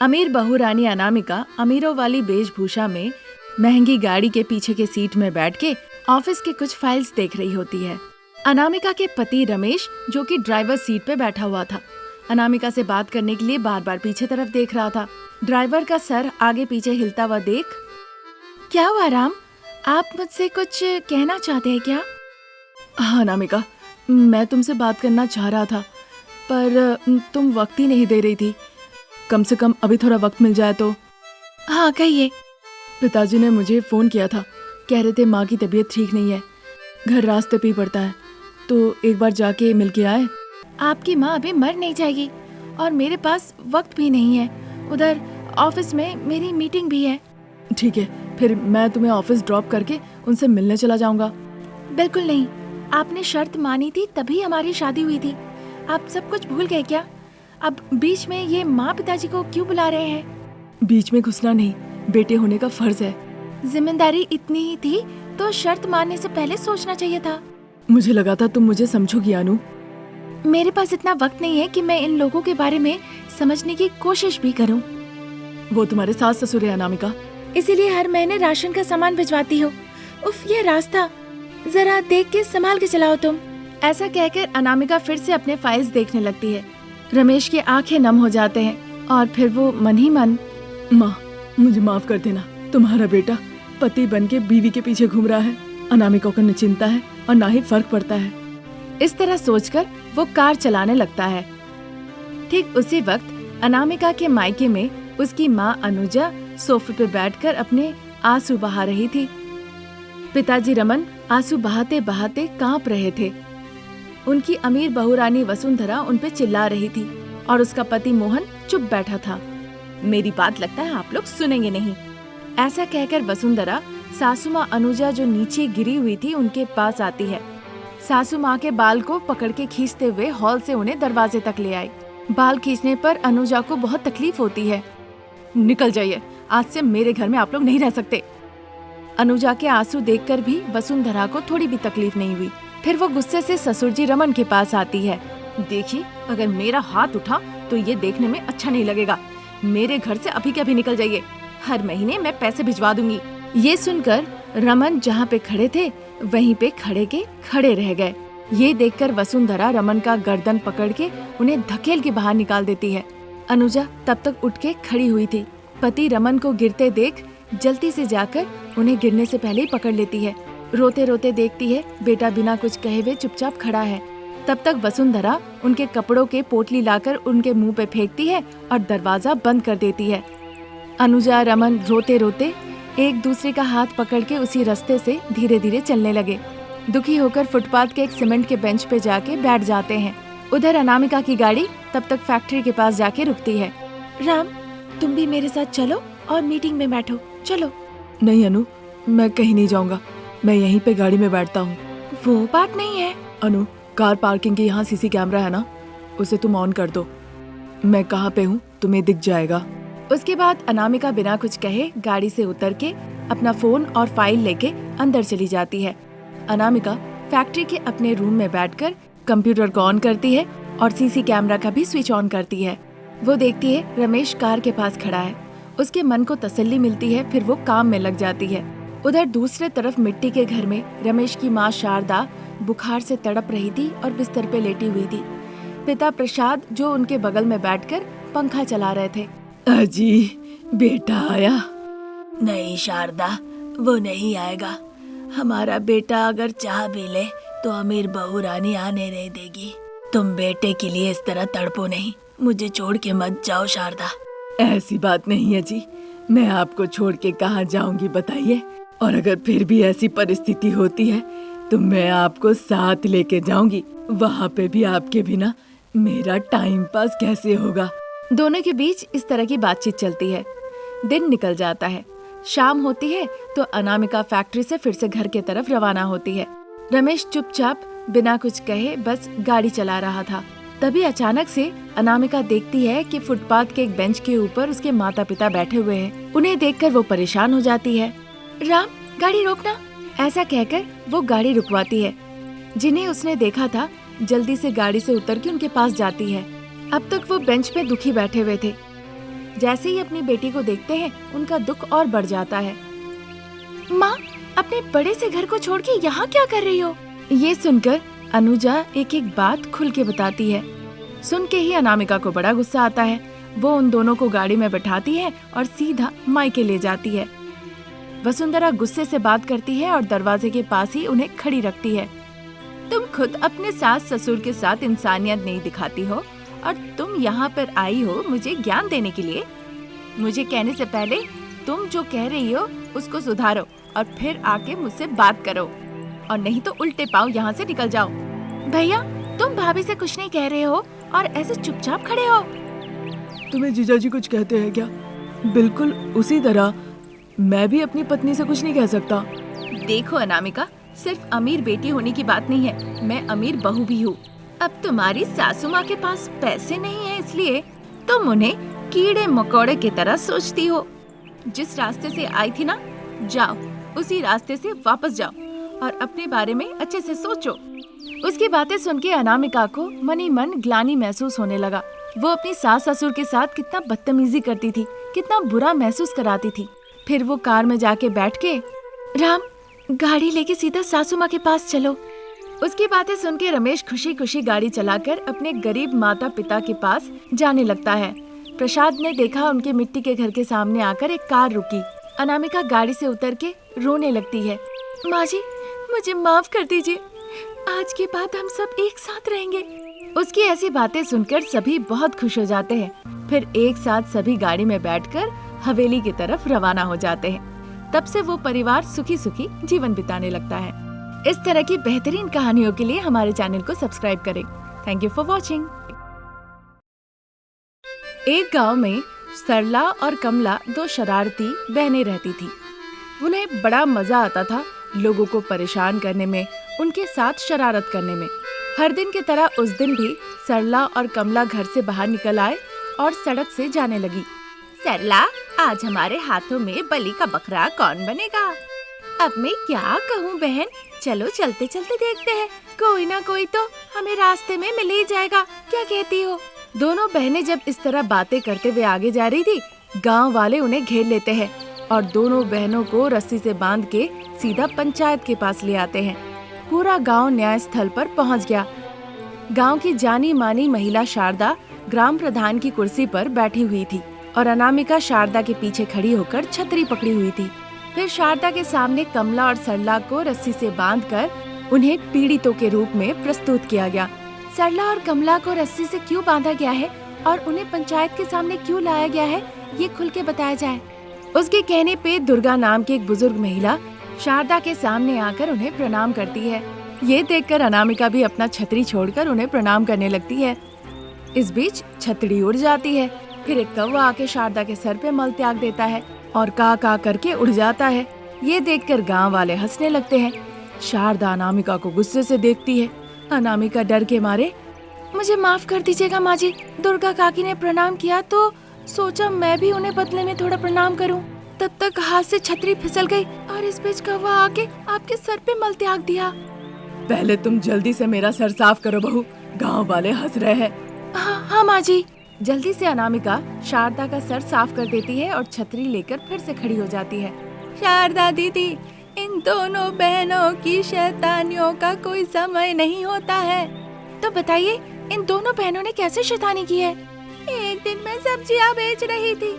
अमीर बहू रानी अनामिका अमीरों वाली वेशभूषा में महंगी गाड़ी के पीछे के सीट में बैठ के ऑफिस के कुछ फाइल्स देख रही होती है। अनामिका के पति रमेश, जो कि ड्राइवर सीट पे बैठा हुआ था, अनामिका से बात करने के लिए बार बार पीछे तरफ देख रहा था। ड्राइवर का सर आगे पीछे हिलता हुआ देख, क्या हुआ राम, आप मुझसे कुछ कहना चाहते हैं क्या? हाँ अनामिका, मैं तुमसे बात करना चाह रहा था, पर तुम वक्त ही नहीं दे रही थी। कम से कम अभी थोड़ा वक्त मिल जाए तो। हाँ कहिए। पिताजी ने मुझे फ़ोन किया था, कह रहे थे माँ की तबीयत ठीक नहीं है, घर रास्ते पे ही पड़ता है, तो एक बार जाके मिल के आए। आपकी माँ अभी मर नहीं जाएगी और मेरे पास वक्त भी नहीं है, उधर ऑफिस में मेरी मीटिंग भी है। ठीक है, फिर मैं तुम्हें ऑफिस ड्रॉप करके उनसे मिलने चला जाऊंगा। बिल्कुल नहीं, आपने शर्त मानी थी तभी हमारी शादी हुई थी। आप सब कुछ भूल गए क्या? अब बीच में ये माँ पिताजी को क्यों बुला रहे हैं? बीच में घुसना नहीं, बेटे होने का फर्ज है। जिम्मेदारी इतनी ही थी तो शर्त मानने से पहले सोचना चाहिए था। मुझे लगा था तुम मुझे समझोगी अनु। मेरे पास इतना वक्त नहीं है कि मैं इन लोगों के बारे में समझने की कोशिश भी करूं। वो तुम्हारे सास ससुर है अनामिका, इसीलिए हर महीने राशन का सामान भिजवाती हो। उफ, ये रास्ता जरा देख के संभाल के चलाओ तुम। ऐसा कहकर अनामिका फिर से अपने फाइल्स देखने लगती है। रमेश की आंखें नम हो जाते हैं और फिर वो मन ही मन, माँ मुझे माफ कर देना, तुम्हारा बेटा पति बन के बीवी के पीछे घूम रहा है। अनामिका को न चिंता है और ना ही फर्क पड़ता है। इस तरह सोचकर वो कार चलाने लगता है। ठीक उसी वक्त अनामिका के मायके में उसकी माँ अनुजा सोफे पे बैठकर अपने आंसू बहा रही थी। पिताजी रमन आंसू बहाते बहाते कांप रहे थे। उनकी अमीर बहुरानी वसुंधरा उन पे चिल्ला रही थी और उसका पति मोहन चुप बैठा था। मेरी बात लगता है आप लोग सुनेंगे नहीं, ऐसा कहकर वसुंधरा सासू माँ अनुजा जो नीचे गिरी हुई थी उनके पास आती है। सासू माँ के बाल को पकड़ के खींचते हुए हॉल से उन्हें दरवाजे तक ले आई। बाल खींचने पर अनुजा को बहुत तकलीफ होती है। निकल जाइए, आज से मेरे घर में आप लोग नहीं रह सकते। अनुजा के आंसू देखकर भी वसुंधरा को थोड़ी भी तकलीफ नहीं हुई। फिर वो गुस्से से ससुर जी रमन के पास आती है। देखिए, अगर मेरा हाथ उठा तो ये देखने में अच्छा नहीं लगेगा। मेरे घर से अभी के अभी निकल जाइए, हर महीने मैं पैसे भिजवा दूंगी। ये सुनकर रमन जहाँ पे खड़े थे वहीं पे खड़े के खड़े रह गए। ये देखकर वसुंधरा रमन का गर्दन पकड़ के उन्हें धकेल के बाहर निकाल देती है। अनुजा तब तक उठ के खड़ी हुई थी। पति रमन को गिरते देख जल्दी से जाकर उन्हें गिरने से पहले ही पकड़ लेती है। रोते रोते देखती है बेटा बिना कुछ कहे हुए चुपचाप खड़ा है। तब तक वसुंधरा उनके कपड़ों के पोटली लाकर उनके मुंह पे फेंकती है और दरवाजा बंद कर देती है। अनुजा रमन रोते रोते एक दूसरे का हाथ पकड़ के उसी रास्ते से धीरे धीरे चलने लगे। दुखी होकर फुटपाथ के एक सीमेंट के बेंच पे जाके बैठ जाते हैं। उधर अनामिका की गाड़ी तब तक फैक्ट्री के पास जाके रुकती है। राम, तुम भी मेरे साथ चलो और मीटिंग में बैठो, चलो। नहीं अनु, मैं कहीं नहीं जाऊंगा, मैं यहीं पे गाड़ी में बैठता हूँ। वो बात नहीं है। अनु, कार पार्किंग के यहाँ सीसी कैमरा है ना, उसे तुम ऑन कर दो। मैं कहाँ पे हूँ तुम्हें दिख जाएगा। उसके बाद अनामिका बिना कुछ कहे गाड़ी से उतर के अपना फोन और फाइल लेके अंदर चली जाती है। अनामिका फैक्ट्री के अपने रूम में बैठकर कंप्यूटर को ऑन करती है और सीसी कैमरा का भी स्विच ऑन करती है। वो देखती है रमेश कार के पास खड़ा है। उसके मन को तसल्ली मिलती है, फिर वो काम में लग जाती है। उधर दूसरे तरफ मिट्टी के घर में रमेश की माँ शारदा बुखार से तड़प रही थी और बिस्तर पे लेटी हुई थी। पिता प्रसाद जो उनके बगल में बैठकर पंखा चला रहे थे। अजी, बेटा आया? नहीं शारदा, वो नहीं आएगा। हमारा बेटा अगर चाह भी ले तो अमीर बहू रानी आने नहीं देगी। तुम बेटे के लिए इस तरह तड़पो नहीं, मुझे छोड़ के मत जाओ शारदा। ऐसी बात नहीं है जी, मैं आपको छोड़ के कहाँ जाऊंगी बताइए। और अगर फिर भी ऐसी परिस्थिति होती है तो मैं आपको साथ लेके जाऊंगी। वहाँ पे भी आपके बिना मेरा टाइम पास कैसे होगा। दोनों के बीच इस तरह की बातचीत चलती है। दिन निकल जाता है। शाम होती है तो अनामिका फैक्ट्री से फिर से घर के तरफ रवाना होती है। रमेश चुपचाप बिना कुछ कहे बस गाड़ी चला रहा था। तभी अचानक से अनामिका देखती है कि फुटपाथ के एक बेंच के ऊपर उसके माता पिता बैठे हुए हैं। उन्हें देखकर वो परेशान हो जाती है। राम, गाड़ी रोकना, ऐसा कहकर वो गाड़ी रुकवाती है। जिन्हें उसने देखा था जल्दी से गाड़ी से उतर के उनके पास जाती है। अब तक वो बेंच पे दुखी बैठे हुए थे। जैसे ही अपनी बेटी को देखते हैं उनका दुख और बढ़ जाता है। माँ, अपने बड़े से घर को छोड़ के यहाँ क्या कर रही हो? ये सुनकर अनुजा एक एक बात खुल के बताती है। सुन के ही अनामिका को बड़ा गुस्सा आता है। वो उन दोनों को गाड़ी में बैठाती है और सीधा मायके ले जाती है। वसुंधरा गुस्से से बात करती है और दरवाजे के पास ही उन्हें खड़ी रखती है। तुम खुद अपने सास ससुर के साथ इंसानियत नहीं दिखाती हो और तुम यहाँ पर आई हो मुझे ज्ञान देने के लिए। मुझे कहने से पहले तुम जो कह रही हो उसको सुधारो और फिर आके मुझसे बात करो, और नहीं तो उल्टे पाँव यहाँ से निकल जाओ। भैया, तुम भाभी से कुछ नहीं कह रहे हो और ऐसे चुपचाप खड़े हो। तुम्हें जीजाजी कुछ कहते हैं क्या? बिल्कुल उसी तरह मैं भी अपनी पत्नी से कुछ नहीं कह सकता। देखो अनामिका, सिर्फ अमीर बेटी होने की बात नहीं है, मैं अमीर बहू भी हूँ। अब तुम्हारी सासू माँ के पास पैसे नहीं है इसलिए तुम उन्हें कीड़े मकोड़े की तरह सोचती हो। जिस रास्ते से आई थी ना, जाओ उसी रास्ते से वापस जाओ और अपने बारे में अच्छे से सोचो। उसकी बातें सुन के अनामिका को मनी मन ग्लानि महसूस होने लगा। वो अपनी सास ससुर के साथ कितना बदतमीजी करती थी, कितना बुरा महसूस कराती थी। फिर वो कार में जाके बैठ के, राम, गाड़ी लेके सीधा सासू माँ के पास चलो। उसकी बातें सुन के रमेश खुशी खुशी गाड़ी चलाकर अपने गरीब माता पिता के पास जाने लगता है। प्रसाद ने देखा उनके मिट्टी के घर के सामने आकर एक कार रुकी। अनामिका गाड़ी से उतर के रोने लगती है। माँ जी, मुझे माफ कर दीजिए, आज के बाद हम सब एक साथ रहेंगे। उसकी ऐसी बातें सुनकर सभी बहुत खुश हो जाते हैं। फिर एक साथ सभी गाड़ी में बैठकर हवेली की तरफ रवाना हो जाते हैं। तब से वो परिवार सुखी सुखी जीवन बिताने लगता है। इस तरह की बेहतरीन कहानियों के लिए हमारे चैनल को सब्सक्राइब करें। Thank you for watching. एक गांव में सरला और कमला दो शरारती बहनें रहती थी। उन्हें बड़ा मजा आता था लोगों को परेशान करने में, उनके साथ शरारत करने में। हर दिन की तरह उस दिन भी सरला और कमला घर से बाहर निकल आए और सड़क से जाने लगी। सरला, आज हमारे हाथों में बलि का बकरा कौन बनेगा? अब मैं क्या कहूँ बहन, चलो चलते चलते देखते हैं, कोई ना कोई तो हमें रास्ते में मिल ही जाएगा, क्या कहती हो? दोनों बहनें जब इस तरह बातें करते हुए आगे जा रही थी, गांव वाले उन्हें घेर लेते हैं और दोनों बहनों को रस्सी से बांध के सीधा पंचायत के पास ले आते हैं। पूरा गांव न्याय स्थल पर पहुंच गया। गांव की जानी मानी महिला शारदा ग्राम प्रधान की कुर्सी पर बैठी हुई थी और अनामिका शारदा के पीछे खड़ी होकर छतरी पकड़ी हुई थी। फिर शारदा के सामने कमला और सरला को रस्सी से बांधकर उन्हें पीड़ितों के रूप में प्रस्तुत किया गया। सरला और कमला को रस्सी से क्यों बांधा गया है और उन्हें पंचायत के सामने क्यों लाया गया है, ये खुल के बताया जाए। उसके कहने पे दुर्गा नाम की एक बुजुर्ग महिला शारदा के सामने आकर उन्हें प्रणाम करती है। ये देखकर अनामिका भी अपना छतरी छोड़कर उन्हें प्रणाम करने लगती है। इस बीच छतरी उड़ जाती है। फिर एक कौवा आके शारदा के सर पे मल त्याग देता है और का करके उड़ जाता है। ये देखकर गांव वाले हंसने लगते हैं। शारदा अनामिका को गुस्से से देखती है। अनामिका डर के मारे, मुझे माफ कर दीजिएगा माँ जी, दुर्गा काकी ने प्रणाम किया तो सोचा मैं भी उन्हें बदले में थोड़ा प्रणाम करूं। तब तक हाथ से छतरी फिसल गई और इस बीच कौवा आके आपके सर पे मल त्याग दिया। पहले तुम जल्दी से मेरा सर साफ करो बहू, गांव वाले हंस रहे हैं। हाँ माँ जी। जल्दी से अनामिका शारदा का सर साफ कर देती है और छतरी लेकर फिर से खड़ी हो जाती है। शारदा दीदी, इन दोनों बहनों की शैतानियों का कोई समय नहीं होता है। तो बताइए, इन दोनों बहनों ने कैसे शैतानी की है? एक दिन मैं सब्जियां बेच रही थी,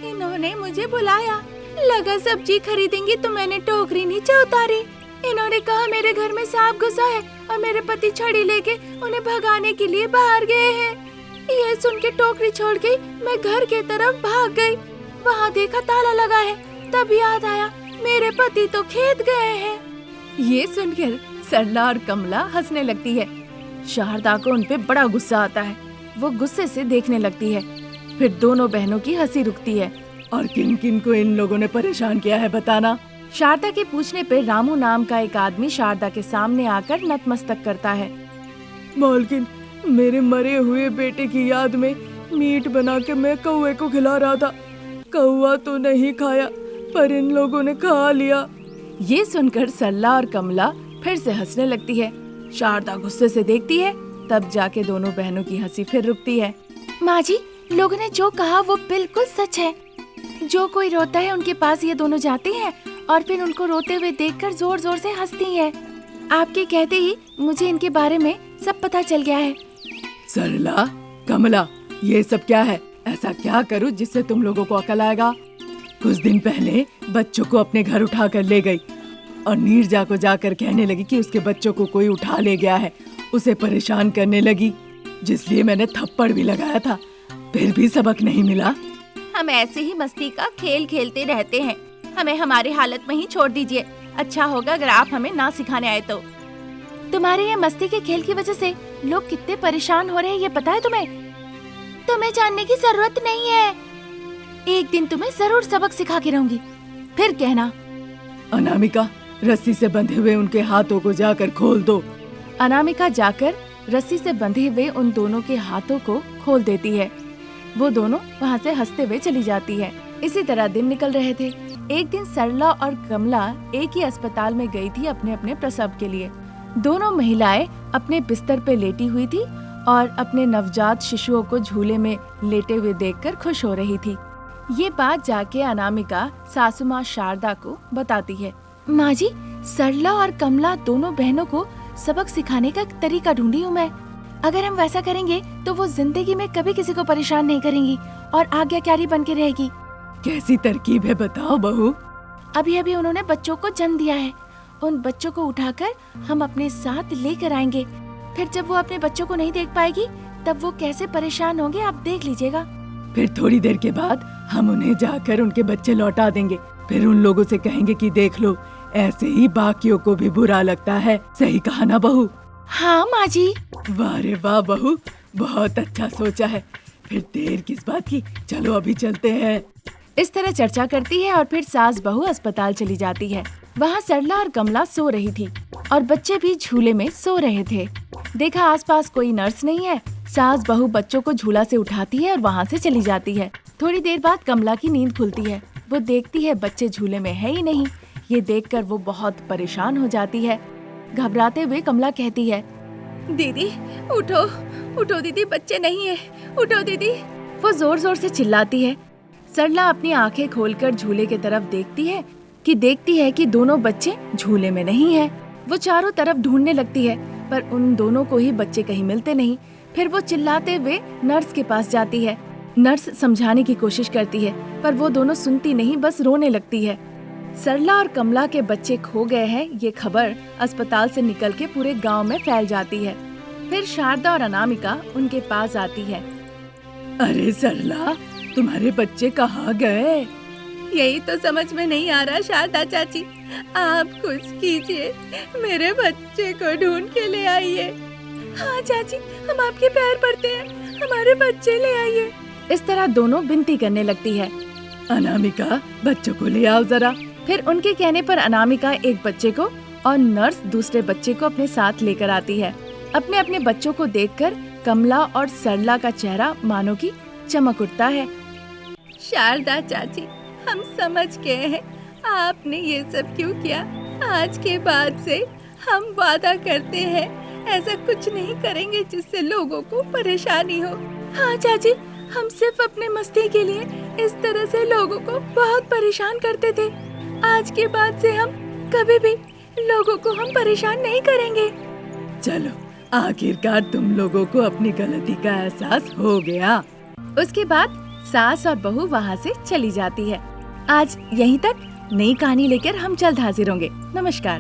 इन्होंने मुझे बुलाया, लगा सब्जी खरीदेंगी तो मैंने टोकरी नीचे उतारी। इन्होंने कहा मेरे घर में सांप घुसा है और मेरे पति छड़ी लेके उन्हें भगाने के लिए बाहर गए हैं। ये सुन के टोकरी छोड़ के मैं घर के तरफ भाग गई। वहाँ देखा ताला लगा है, तब याद आया मेरे पति तो खेत गए हैं। ये सुनकर सरला और कमला हंसने लगती है। शारदा को उनपे बड़ा गुस्सा आता है। वो गुस्से से देखने लगती है। फिर दोनों बहनों की हंसी रुकती है। और किन किन को इन लोगों ने परेशान किया है बताना। शारदा के पूछने पर रामू नाम का एक आदमी शारदा के सामने आकर नतमस्तक करता है। मालकिन, मेरे मरे हुए बेटे की याद में मीट बना के मैं कौवे को खिला रहा था। कौवा तो नहीं खाया पर इन लोगों ने खा लिया। ये सुनकर सरला और कमला फिर से हंसने लगती है। शारदा गुस्से से देखती है, तब जाके दोनों बहनों की हंसी फिर रुकती है। माँ जी, लोगों ने जो कहा वो बिल्कुल सच है। जो कोई रोता है उनके पास ये दोनों जाते हैं और फिर उनको रोते हुए देखकर जोर जोर से हंसती हैं। आपके कहते ही मुझे इनके बारे में सब पता चल गया है। सरला, कमला, ये सब क्या है? ऐसा क्या करूं जिससे तुम लोगों को अकल आएगा? कुछ दिन पहले बच्चों को अपने घर उठा कर ले गई और नीरजा को जाकर कहने लगी कि उसके बच्चों को कोई उठा ले गया है। उसे परेशान करने लगी, जिसलिए मैंने थप्पड़ भी लगाया था, फिर भी सबक नहीं मिला। हम ऐसे ही मस्ती का खेल खेलते रहते हैं, हमें हमारी हालत में ही छोड़ दीजिए। अच्छा होगा अगर आप हमें ना सिखाने आए तो। तुम्हारे ये मस्ती के खेल की वजह से लोग कितने परेशान हो रहे हैं ये पता है तुम्हें? तुम्हें जानने की जरूरत नहीं है। एक दिन तुम्हें जरूर सबक सिखा के रहूंगी, फिर कहना। अनामिका, रस्सी से बंधे हुए उनके हाथों को जाकर खोल दो। अनामिका जाकर रस्सी से बंधे हुए उन दोनों के हाथों को खोल देती है। वो दोनों वहाँ से हंसते हुए चली जाती है। इसी तरह दिन निकल रहे थे। एक दिन सरला और कमला एक ही अस्पताल में गई थी अपने अपने प्रसव के लिए। दोनों महिलाएं अपने बिस्तर पे लेटी हुई थी और अपने नवजात शिशुओं को झूले में लेटे हुए देखकर खुश हो रही थी। ये बात जाके अनामिका सासू माँ शारदा को बताती है। माँ जी, सरला और कमला दोनों बहनों को सबक सिखाने का तरीका ढूंढी हूँ मैं। अगर हम वैसा करेंगे तो वो जिंदगी में कभी किसी को परेशान नहीं करेंगी और आज्ञाकारी बन के रहेगी। कैसी तरकीब है बताओ बहू? अभी अभी उन्होंने बच्चों को जन्म दिया है। उन बच्चों को उठाकर हम अपने साथ लेकर आएंगे। फिर जब वो अपने बच्चों को नहीं देख पाएगी तब वो कैसे परेशान होंगे आप देख लीजिएगा। फिर थोड़ी देर के बाद हम उन्हें जाकर उनके बच्चे लौटा देंगे। फिर उन लोगों से कहेंगे कि देख लो, ऐसे ही बाकियों को भी बुरा लगता है। सही कहा ना बहू? हाँ माँ जी। वाह रे वाह बहू, बहुत अच्छा सोचा है। फिर देर किस बात की, चलो अभी चलते हैं। इस तरह चर्चा करती है और फिर सास बहू अस्पताल चली जाती है। वहाँ सरला और कमला सो रही थी और बच्चे भी झूले में सो रहे थे। देखा आसपास कोई नर्स नहीं है। सास बहू बच्चों को झूला से उठाती है और वहाँ से चली जाती है। थोड़ी देर बाद कमला की नींद खुलती है। वो देखती है बच्चे झूले में है ही नहीं। ये देखकर वो बहुत परेशान हो जाती है। घबराते हुए कमला कहती है, दीदी उठो, उठो दीदी, बच्चे नहीं है, उठो दीदी। वो जोर जोर से चिल्लाती है। सरला अपनी आंखें खोलकर झूले की तरफ देखती है कि दोनों बच्चे झूले में नहीं है। वो चारों तरफ ढूंढने लगती है पर उन दोनों को ही बच्चे कहीं मिलते नहीं। फिर वो चिल्लाते हुए नर्स के पास जाती है। नर्स समझाने की कोशिश करती है पर वो दोनों सुनती नहीं, बस रोने लगती है। सरला और कमला के बच्चे खो गए हैं ये खबर अस्पताल से निकल के पूरे गांव में फैल जाती है। फिर शारदा और अनामिका उनके पास आती है। अरे सरला, तुम्हारे बच्चे कहाँ गए? यही तो समझ में नहीं आ रहा शारदा चाची, आप कुछ कीजिए, मेरे बच्चे को ढूंढ के ले आइए। हाँ चाची, हम आपके पैर पड़ते हैं, हमारे बच्चे ले आइए। इस तरह दोनों विनती करने लगती है। अनामिका, बच्चों को ले आओ जरा। फिर उनके कहने पर अनामिका एक बच्चे को और नर्स दूसरे बच्चे को अपने साथ लेकर आती है। अपने अपने बच्चों को देखकर कमला और सरला का चेहरा मानो की चमक उठता है। शारदा चाची, हम समझ गए हैं आपने ये सब क्यों किया। आज के बाद से हम वादा करते हैं ऐसा कुछ नहीं करेंगे जिससे लोगों को परेशानी हो। हाँ चाची, हम सिर्फ अपने मस्ती के लिए इस तरह से लोगों को बहुत परेशान करते थे। आज के बाद से हम कभी भी लोगों को हम परेशान नहीं करेंगे। चलो, आखिरकार तुम लोगों को अपनी गलती का एहसास हो गया। उसके बाद सास और बहू वहाँ से चली जाती है। आज यहीं तक। नई कहानी लेकर हम जल्द हाजिर होंगे। नमस्कार।